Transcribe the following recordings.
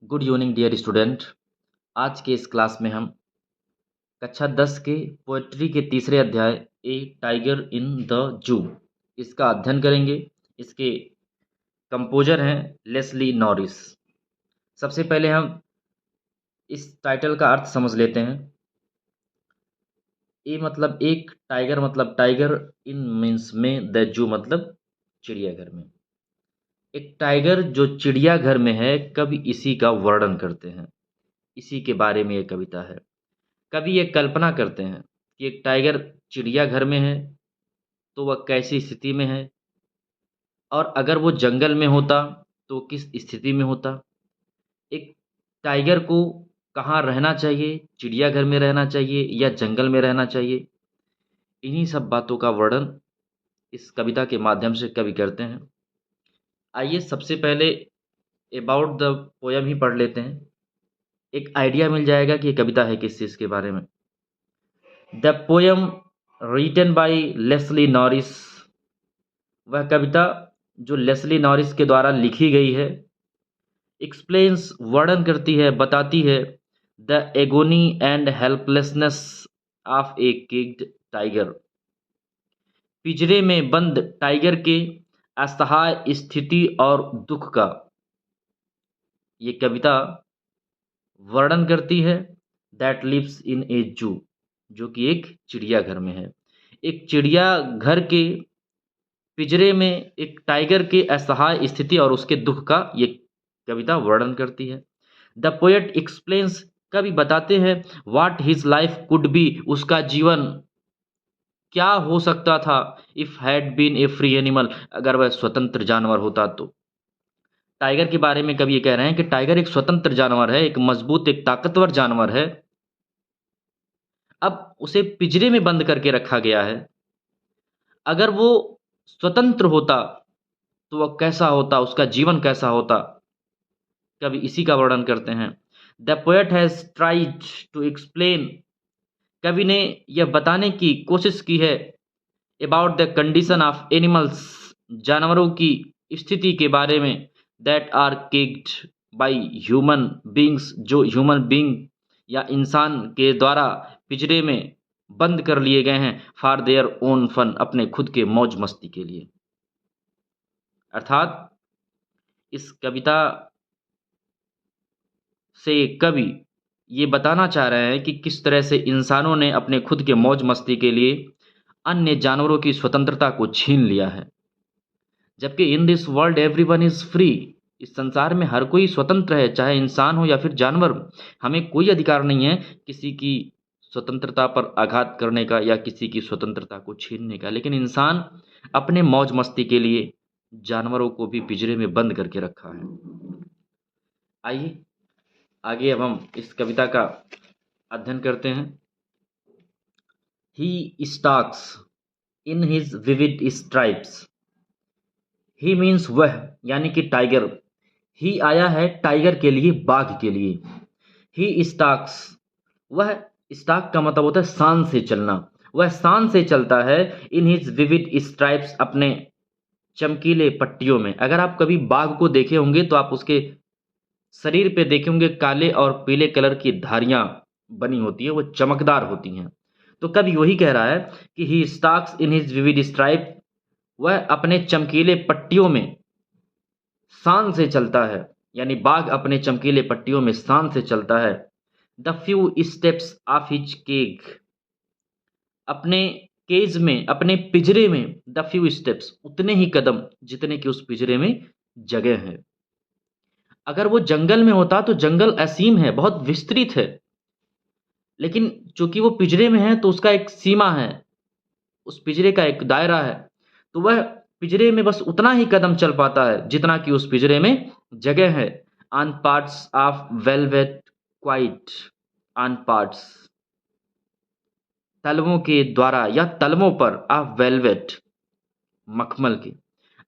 Good evening dear student. आज के इस क्लास में हम कक्षा 10 के पोएट्री के तीसरे अध्याय ए टाइगर इन द जू इसका अध्ययन करेंगे। इसके कंपोजर हैं लेस्ली नॉरिस। सबसे पहले हम इस टाइटल का अर्थ समझ लेते हैं। ए मतलब एक, टाइगर मतलब टाइगर, इन मीन्स में, द जू मतलब चिड़ियाघर में। एक टाइगर जो चिड़ियाघर में है, कवि इसी का वर्णन करते हैं। इसी के बारे में ये कविता है। कवि ये कल्पना करते हैं कि एक टाइगर चिड़ियाघर में है तो वह कैसी स्थिति में है, और अगर वो जंगल में होता तो किस स्थिति में होता। एक टाइगर को कहाँ रहना चाहिए, चिड़ियाघर में रहना चाहिए या जंगल में रहना चाहिए, इन्हीं सब बातों का वर्णन इस कविता के माध्यम से कवि करते हैं। आइए सबसे पहले अबाउट द पोयम ही पढ़ लेते हैं। एक आइडिया मिल जाएगा कि ये कविता है किस चीज़ के बारे में। The poem written by Leslie Norris, वह कविता जो लेस्ली नॉरिस के द्वारा लिखी गई है। एक्सप्लेन्स वर्णन करती है, बताती है the agony and helplessness of a caged tiger, पिंजरे में बंद टाइगर के असहाय स्थिति और दुख का ये कविता वर्णन करती है। दैट लिव्स इन ए जू, जो कि एक चिड़ियाघर में है। एक चिड़ियाघर के पिंजरे में एक टाइगर की असहाय स्थिति और उसके दुख का ये कविता वर्णन करती है। द पोएट एक्सप्लेन्स, कवि बताते हैं what his life could be, उसका जीवन क्या हो सकता था। If had been a free animal, अगर वह स्वतंत्र जानवर होता तो। टाइगर के बारे में कवि ये कह रहे हैं कि टाइगर एक स्वतंत्र जानवर है, एक मजबूत, एक ताकतवर जानवर है। अब उसे पिंजरे में बंद करके रखा गया है। अगर वो स्वतंत्र होता तो वह कैसा होता, उसका जीवन कैसा होता, कवि इसी का वर्णन करते हैं। The poet has tried to explain, कवि ने यह बताने की कोशिश की है about the condition of animals, जानवरों की स्थिति के बारे में, that are caged by human beings, जो ह्यूमन बींग या इंसान के द्वारा पिंजरे में बंद कर लिए गए हैं, फॉर देयर ओन फन, अपने खुद के मौज मस्ती के लिए। अर्थात इस कविता से कवि ये बताना चाह रहे हैं कि किस तरह से इंसानों ने अपने खुद के मौज मस्ती के लिए अन्य जानवरों की स्वतंत्रता को छीन लिया है। जबकि in this world everyone is free, इस संसार में हर कोई स्वतंत्र है, चाहे इंसान हो या फिर जानवर। हमें कोई अधिकार नहीं है किसी की स्वतंत्रता पर आघात करने का या किसी की स्वतंत्रता को छीनने का। लेकिन इंसान अपने मौज मस्ती के लिए जानवरों को भी पिंजरे में बंद करके रखा है। आइए आगे अब हम इस कविता का अध्ययन करते हैं। He stalks in his vivid stripes, he means वह, यानी कि टाइगर। ही आया है टाइगर के लिए, बाघ के लिए। ही स्टॉक्स, वह, स्टॉक का मतलब होता है शान से चलना। वह शान से चलता है इन हिज विविड स्ट्राइप्स, अपने चमकीले पट्टियों में। अगर आप कभी बाघ को देखे होंगे तो आप उसके शरीर पे देखे होंगे काले और पीले कलर की धारियां बनी होती है, वो चमकदार होती हैं। तो कभी वही कह रहा है कि he stalks in his vivid stripe, वह अपने चमकीले पट्टियों में शान से चलता है, यानी बाघ अपने चमकीले पट्टियों में शान से चलता है। The few steps of his keg, अपने केज में, अपने पिंजरे में, द फ्यू स्टेप्स, उतने ही कदम जितने कि उस पिंजरे में जगह है। अगर वो जंगल में होता तो जंगल असीम है, बहुत विस्तृत है, लेकिन चूंकि वो पिंजरे में है तो उसका एक सीमा है, उस पिंजरे का एक दायरा है। तो वह पिंजरे में बस उतना ही कदम चल पाता है जितना कि उस पिंजरे में जगह है। On parts of velvet quiet, on parts, तलवों के द्वारा या तलवों पर, ऑफ वेलवेट, मखमल के,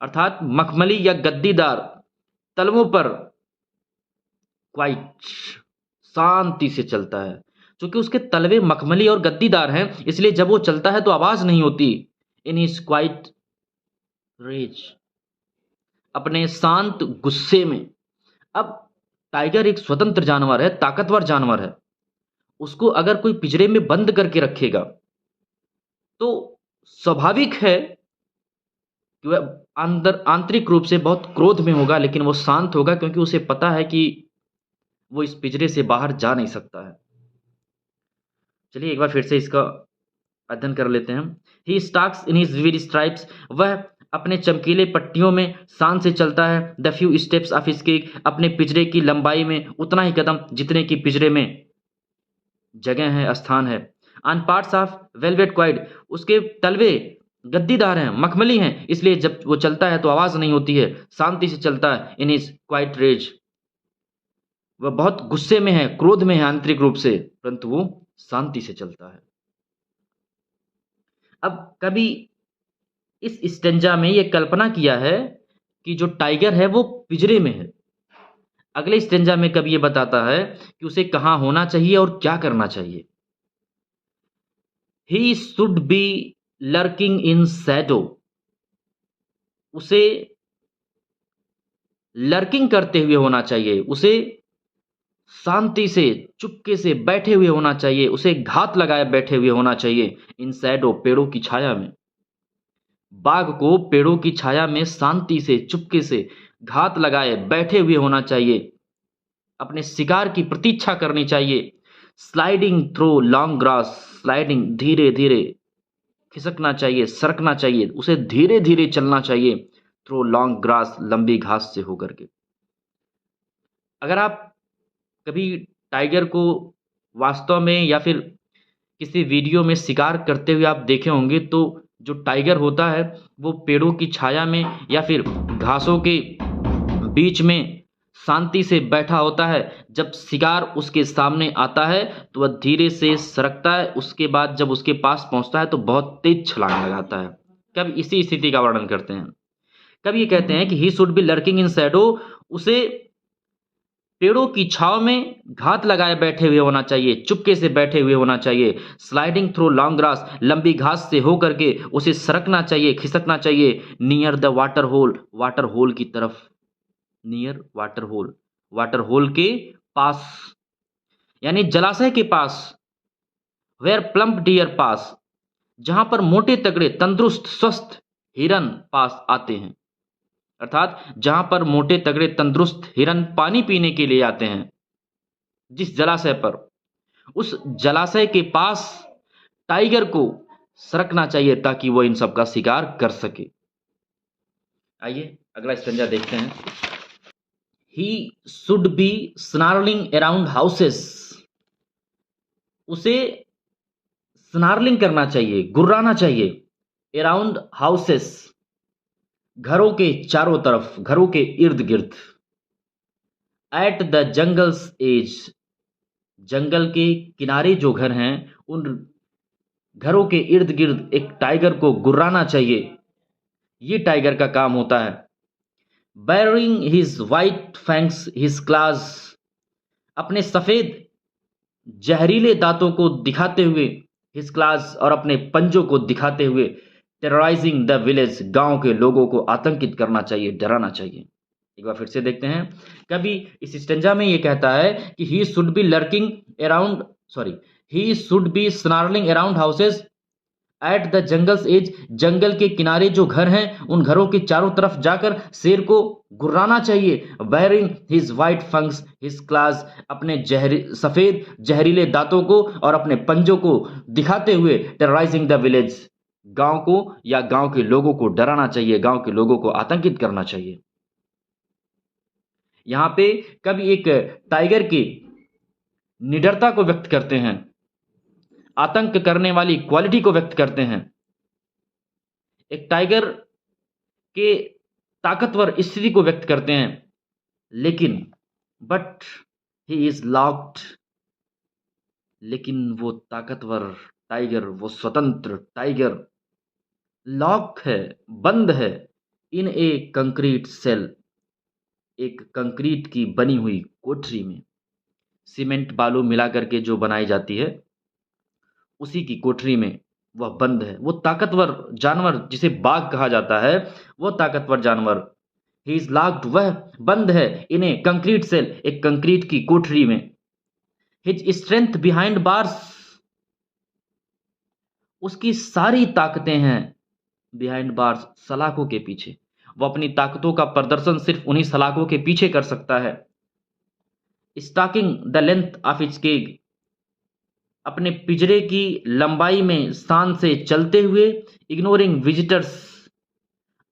अर्थात मखमली या गद्दीदार तलवों पर, क्वाइट, शांति से चलता है। क्योंकि उसके तलवे मखमली और गद्दीदार हैं, इसलिए जब वो चलता है तो आवाज नहीं होती। इन हिज क्वाइट रेज, अपने शांत गुस्से में। अब टाइगर एक स्वतंत्र जानवर है, ताकतवर जानवर है। उसको अगर कोई पिंजरे में बंद करके रखेगा, तो स्वाभाविक है कि वह अंदर आंतरिक रूप से बहुत क्रोध में होगा, लेकिन वो शांत होगा क्योंकि उसे पता है कि वो इस पिंजरे से बाहर जा नहीं सकता है। चलिए एक बार फिर से इसका अध्ययन कर लेते हैं। He stalks in his vivid stripes, वह अपने चमकीले पट्टियों में शान से चलता है। The few steps of his cage, अपने पिंजरे की लंबाई में उतना ही कदम जितने की पिंजरे में जगह है, स्थान है। ऑन पार्ट्स ऑफ वेलवेट क्वाइड, उसके तलवे गद्दीदार हैं, मखमली हैं, इसलिए जब वो चलता है तो आवाज नहीं होती है, शांति से चलता है। इन हिज क्वाइट रेज, वह बहुत गुस्से में है, क्रोध में है आंतरिक रूप से, परंतु वो शांति से चलता है। अब कभी इस स्टेंजा में ये कल्पना किया है कि जो टाइगर है वो पिंजरे में है। अगले स्टेंजा में कभी ये बताता है कि उसे कहाँ होना चाहिए और क्या करना चाहिए। ही should be lurking in Shadow, उसे लर्किंग करते हुए होना चाहिए, उसे शांति से चुपके से बैठे हुए होना चाहिए, उसे घात लगाए बैठे हुए होना चाहिए। इन शैडो, पेड़ों की छाया में। बाघ को पेड़ों की छाया में शांति से चुपके से घात लगाए बैठे हुए होना चाहिए, अपने शिकार की प्रतीक्षा करनी चाहिए। Sliding through long grass, sliding धीरे धीरे खिसकना चाहिए, सरकना चाहिए, उसे धीरे धीरे चलना चाहिए। थ्रू लॉन्ग ग्रास, लंबी घास से होकर के। अगर आप कभी टाइगर को वास्तव में या फिर किसी वीडियो में शिकार करते हुए आप देखे होंगे, तो जो टाइगर होता है वो पेड़ों की छाया में या फिर घासों के बीच में शांति से बैठा होता है। जब शिकार उसके सामने आता है तो वह धीरे से सरकता है, उसके बाद जब उसके पास पहुंचता है तो बहुत तेज छलांग लगाता है। कब इसी स्थिति का वर्णन करते हैं। कब ये कहते हैं कि he should be lurking in Shadow, उसे पेड़ों की छाव में घात लगाए बैठे हुए होना चाहिए, चुपके से बैठे हुए होना चाहिए। स्लाइडिंग थ्रू लॉन्ग ग्रास, लंबी घास से होकर के उसे सरकना चाहिए, खिसकना चाहिए। Near the water hole, water hole की तरफ। Near water hole, water hole के पास, यानी जलाशय के पास। वेयर प्लम्प डियर पास, जहां पर मोटे तगड़े तंदुरुस्त स्वस्थ हिरन पास आते हैं। अर्थात जहां पर मोटे तगड़े तंदुरुस्त हिरन पानी पीने के लिए आते हैं, जिस जलाशय पर, उस जलाशय के पास टाइगर को सरकना चाहिए ताकि वो इन सब का शिकार कर सके। आइए अगला स्टेंजा देखते हैं। ही should be snarling around houses, उसे स्नार्लिंग करना चाहिए, गुर्राना चाहिए। अराउंड हाउसेस, घरों के चारों तरफ, घरों के इर्द गिर्द। एट द जंगल्स एज, जंगल के किनारे जो घर हैं उन घरों के इर्द गिर्द एक टाइगर को गुर्राना चाहिए। ये टाइगर का काम होता है। Bearing his white fangs his class, अपने सफेद जहरीले दांतों को दिखाते हुए, हिज क्लास, और अपने पंजों को दिखाते हुए। टेरराइजिंग द विलेज, गांव के लोगों को आतंकित करना चाहिए, डराना चाहिए। एक बार फिर से देखते हैं। कभी इस स्टेंजा में ये कहता है कि he should be lurking around, sorry, he should be snarling around houses at the jungle's edge, जंगल के किनारे जो घर हैं उन घरों के चारों तरफ जाकर शेर को गुर्राना चाहिए। Bearing his white फंक्स his class, अपने सफेद जहरीले दांतों को और अपने पंजों को दिखाते हुए। टेरराइजिंग द विलेज, गांव को या गांव के लोगों को डराना चाहिए, गांव के लोगों को आतंकित करना चाहिए। यहां पे कभी एक टाइगर की निडरता को व्यक्त करते हैं, आतंक करने वाली क्वालिटी को व्यक्त करते हैं। एक टाइगर के ताकतवर स्थिति को व्यक्त करते हैं। लेकिन बट ही इज लॉक्ड, लेकिन वो ताकतवर टाइगर, वो स्वतंत्र टाइगर लॉक है, बंद है। इन ए कंक्रीट सेल, एक कंक्रीट की बनी हुई कोठरी में। सीमेंट बालू मिला करके जो बनाई जाती है, उसी की कोठरी में वह बंद है। वो ताकतवर जानवर जिसे बाघ कहा जाता है, वो ताकतवर जानवर ही इज लॉक्ड, वह बंद है, इन ए कंक्रीट सेल, एक कंक्रीट की कोठरी में। हिज स्ट्रेंथ बिहाइंड बार्स, उसकी सारी ताकतें हैं बिहाइंड बार्स, सलाखों के पीछे। वो अपनी ताकतों का प्रदर्शन सिर्फ उन्हीं सलाखों के पीछे कर सकता है। Stalking the length of its cage, अपने पिंजरे की लंबाई में शान से चलते हुए। इग्नोरिंग विजिटर्स,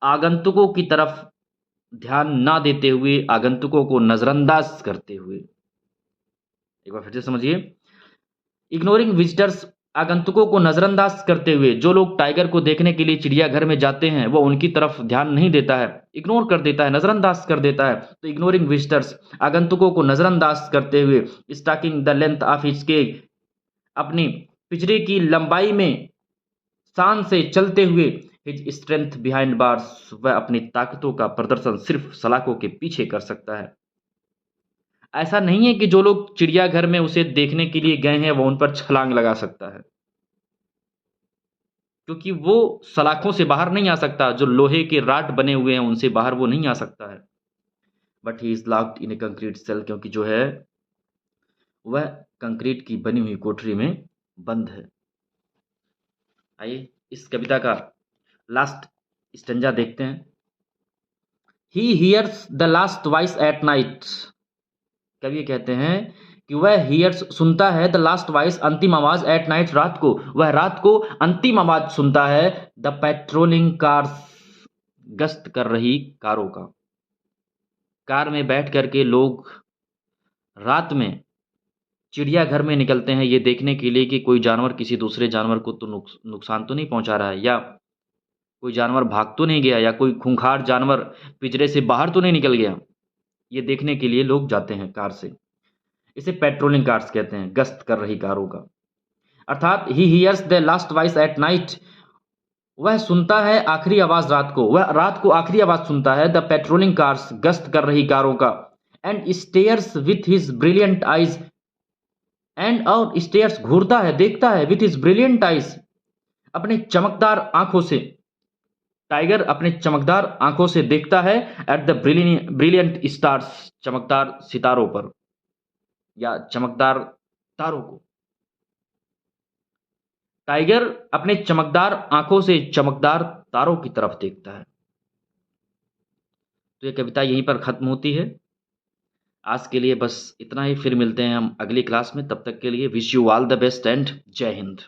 आगंतुकों की तरफ ध्यान ना देते हुए, आगंतुकों को नजरअंदाज करते हुए। एक बार फिर से समझिए। इग्नोरिंग विजिटर्स, आगंतुकों को नजरअंदाज करते हुए। जो लोग टाइगर को देखने के लिए चिड़ियाघर में जाते हैं वो उनकी तरफ ध्यान नहीं देता है, इग्नोर कर देता है, नजरअंदाज कर देता है। तो इग्नोरिंग विजिटर्स, आगंतुकों को नजरअंदाज करते हुए। Stalking the length of his cage, अपनी पिंजरे की लंबाई में शान से चलते हुए। हिज स्ट्रेंथ बिहाइंड बार्स, वह अपनी ताकतों का प्रदर्शन सिर्फ सलाखों के पीछे कर सकता है। ऐसा नहीं है कि जो लोग चिड़ियाघर में उसे देखने के लिए गए हैं वो उन पर छलांग लगा सकता है, क्योंकि वो सलाखों से बाहर नहीं आ सकता। जो लोहे के राट बने हुए हैं उनसे बाहर वो नहीं आ सकता है। But he is locked in a concrete cell, क्योंकि जो है वह कंक्रीट की बनी हुई कोठरी में बंद है। आइए इस कविता का लास्ट स्टेंजा देखते हैं। He hears the last voice at night, कवि कहते हैं कि वह हियर्स, सुनता है, द लास्ट वॉइस, अंतिम आवाज, एट नाइट, रात को, वह रात को अंतिम आवाज सुनता है। द पेट्रोलिंग कार्स, गश्त कर रही कारों का। कार में बैठ करके लोग रात में चिड़ियाघर में निकलते हैं ये देखने के लिए कि कोई जानवर किसी दूसरे जानवर को तो नुकसान तो नहीं पहुंचा रहा है, या कोई जानवर भाग तो नहीं गया, या कोई खूंखार जानवर पिंजरे से बाहर तो नहीं निकल गया। ये देखने के लिए लोग जाते हैं कार से। इसे पेट्रोलिंग कार्स कहते हैं, गश्त कर रही कारों का। अर्थात he hears the last voice at night, वह सुनता है आखिरी आवाज रात को, वह रात को आखिरी आवाज सुनता है। द पेट्रोलिंग कार्स, गश्त कर रही कारों का। And stairs with his brilliant eyes, and और स्टेयर्स, घूरता है, देखता है, विथ हिज ब्रिलियंट आइज, अपने चमकदार आंखों से। टाइगर अपने चमकदार आंखों से देखता है एट द ब्रिलियंट स्टार्स, चमकदार सितारों पर या चमकदार तारों को। टाइगर अपने चमकदार आंखों से चमकदार तारों की तरफ देखता है। तो ये कविता यहीं पर खत्म होती है। आज के लिए बस इतना ही, फिर मिलते हैं हम अगली क्लास में। तब तक के लिए wish you all the best and जय हिंद।